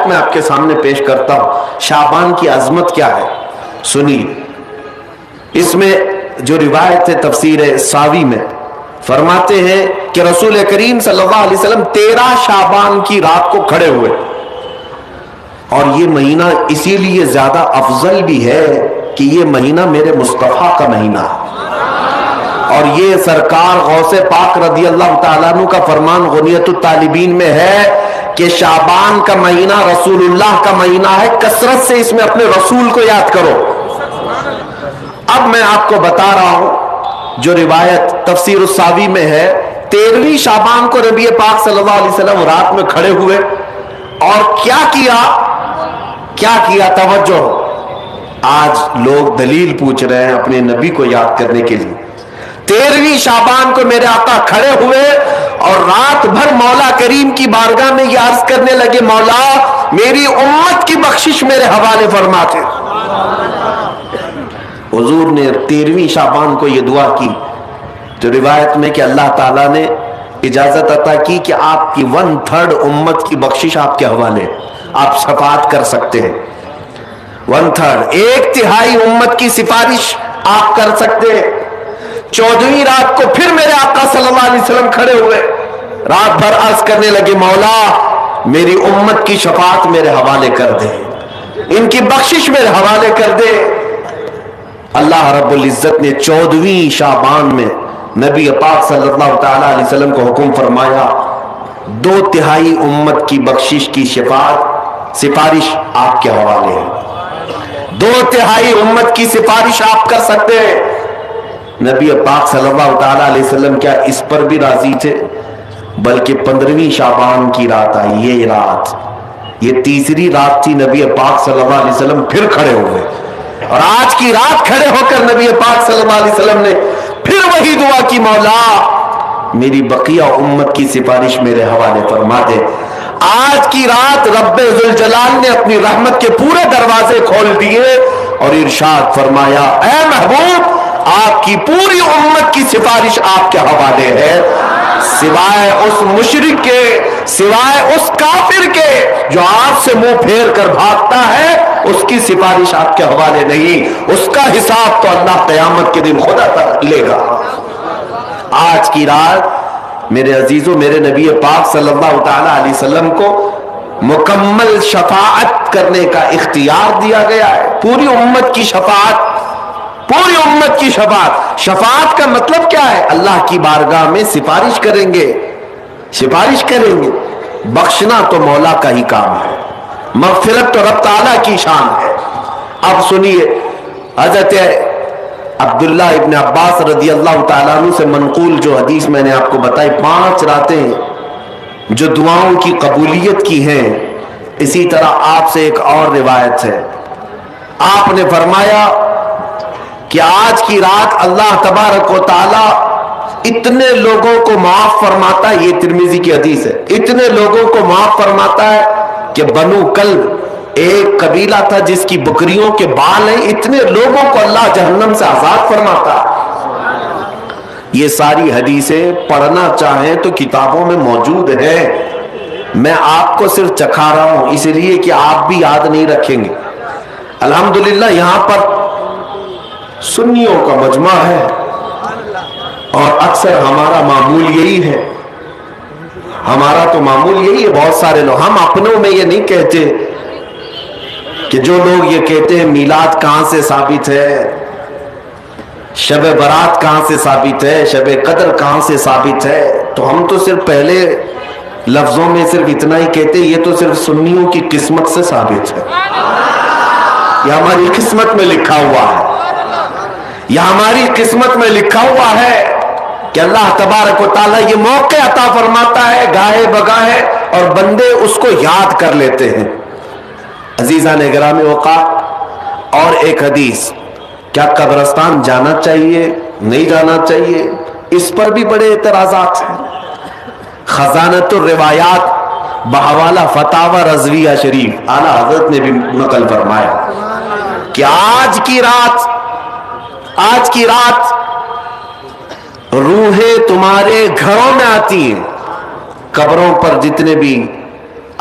روایت میں آپ کے سامنے پیش کرتا ہوں. شعبان کی عظمت کیا ہے سنیے. اس میں جو روایت ہے تفسیر ساوی میں فرماتے ہیں کہ رسول کریم صلی اللہ علیہ وسلم 13 شعبان کی رات کو کھڑے ہوئے. اور یہ مہینہ اسی لیے زیادہ افضل بھی ہے کہ یہ مہینہ میرے مصطفیٰ کا مہینہ ہے. اور یہ سرکار غوث پاک رضی اللہ تعالیٰ عنہ کا فرمان غنیت الطالبین میں ہے کہ شعبان کا مہینہ رسول اللہ کا مہینہ ہے, کثرت سے اس میں اپنے رسول کو یاد کرو. اب میں آپ کو بتا رہا ہوں جو روایت تفسیر الساوی میں ہے, 13ویں شعبان کو نبی پاک صلی اللہ علیہ وسلم رات میں کھڑے ہوئے اور کیا کیا توجہ. آج لوگ دلیل پوچھ رہے ہیں اپنے نبی کو یاد کرنے کے لیے. 13ویں شعبان کو میرے آقا کھڑے ہوئے اور رات بھر مولا کریم کی بارگاہ میں یہ عرض کرنے لگے, مولا میری امت کی بخشش میرے حوالے فرماتے. حضور نے 13ویں شعبان کو یہ دعا کی جو روایت میں کہ اللہ تعالیٰ نے اجازت عطا کی کہ آپ کی 1/3 امت کی بخشش آپ کے حوالے, آپ شفاعت کر سکتے ہیں. 1/3 1/3 امت کی سفارش آپ کر سکتے ہیں. 14ویں رات کو پھر میرے آقا صلی اللہ علیہ وسلم کھڑے ہوئے, رات بھر عرض کرنے لگے, مولا میری امت کی شفاعت میرے حوالے کر دے, ان کی بخشش میرے حوالے کر دے. اللہ رب العزت نے 14ویں شعبان میں نبی پاک صلی اللہ تعالی علیہ وسلم کو حکم فرمایا 2/3 امت کی بخشش کی سفارش آپ کے حوالے ہے. 2/3 امت کی سفارش آپ کر سکتے ہیں. نبی پاک صلی اللہ تعالی علیہ وسلم کیا اس پر بھی راضی تھے, بلکہ 15ویں شعبان کی رات آئی, یہ رات, یہ تیسری رات تھی. نبی پاک صلی اللہ علیہ وسلم پھر کھڑے ہوئے اور آج کی رات کھڑے ہو کر نبی پاک صلی اللہ علیہ وسلم نے پھر وہی دعا کی, مولا میری بقیہ امت کی سفارش میرے حوالے فرما دے. آج کی رات رب ذوالجلال نے اپنی رحمت کے پورے دروازے کھول دیے اور ارشاد فرمایا, اے محبوب آپ کی پوری امت کی سفارش آپ کے حوالے ہے, سوائے اس مشرک کے, سوائے اس کافر کے جو آپ سے منہ پھیر کر بھاگتا ہے, اس کی سفارش آپ کے حوالے نہیں. اس کا حساب تو اللہ قیامت کے دن خدا لے گا. آج کی رات میرے عزیزوں, میرے نبی پاک صلی اللہ تعالی علیہ وسلم کو مکمل شفاعت کرنے کا اختیار دیا گیا ہے. پوری امت کی شفاعت, پوری امت کی شفاعت. شفاعت کا مطلب کیا ہے؟ اللہ کی بارگاہ میں سفارش کریں گے, سفارش کریں گے. بخشنا تو مولا کا ہی کام ہے, مغفرت تو رب تعالیٰ کی شان ہے. اب سنیے, حضرت عبداللہ ابن عباس رضی اللہ تعالیٰ عنہ سے منقول جو حدیث میں نے آپ کو بتائی, 5 راتیں جو دعاؤں کی قبولیت کی ہیں, اسی طرح آپ سے ایک اور روایت ہے. آپ نے فرمایا کہ آج کی رات اللہ تبارک و تعالی اتنے لوگوں کو معاف فرماتا ہے, یہ ترمذی کی حدیث ہے, اتنے لوگوں کو معاف فرماتا ہے کہ بنو کلب ایک قبیلہ تھا جس کی بکریوں کے بال ہیں, اتنے لوگوں کو اللہ جہنم سے آزاد فرماتا ہے. یہ ساری حدیثیں پڑھنا چاہیں تو کتابوں میں موجود ہیں. میں آپ کو صرف چکھا رہا ہوں اس لیے کہ آپ بھی یاد نہیں رکھیں گے. الحمدللہ یہاں پر سنیوں کا مجمع ہے اور اکثر ہمارا معمول یہی ہے, ہمارا تو معمول یہی ہے. بہت سارے لوگ, ہم اپنوں میں یہ نہیں کہتے کہ جو لوگ یہ کہتے ہیں میلاد کہاں سے ثابت ہے, شب برات کہاں سے ثابت ہے, شب قدر کہاں سے ثابت ہے, تو ہم تو صرف پہلے لفظوں میں صرف اتنا ہی کہتے ہیں یہ تو صرف سنیوں کی قسمت سے ثابت ہے, یہ ہماری قسمت میں لکھا ہوا ہے, یہ ہماری قسمت میں لکھا ہوا ہے کہ اللہ تبارک و تعالیٰ یہ موقع عطا فرماتا ہے گاہے بگاہے اور بندے اس کو یاد کر لیتے ہیں. عزیزان گرامی اوقات, اور ایک حدیث, کیا قبرستان جانا چاہیے نہیں جانا چاہیے, اس پر بھی بڑے اعتراضات ہیں. خزانۃ الروایات بحوالہ فتاوی رضویہ شریف اعلیٰ حضرت نے بھی نقل فرمایا کہ آج کی رات روحیں تمہارے گھروں میں آتی ہیں, قبروں پر جتنے بھی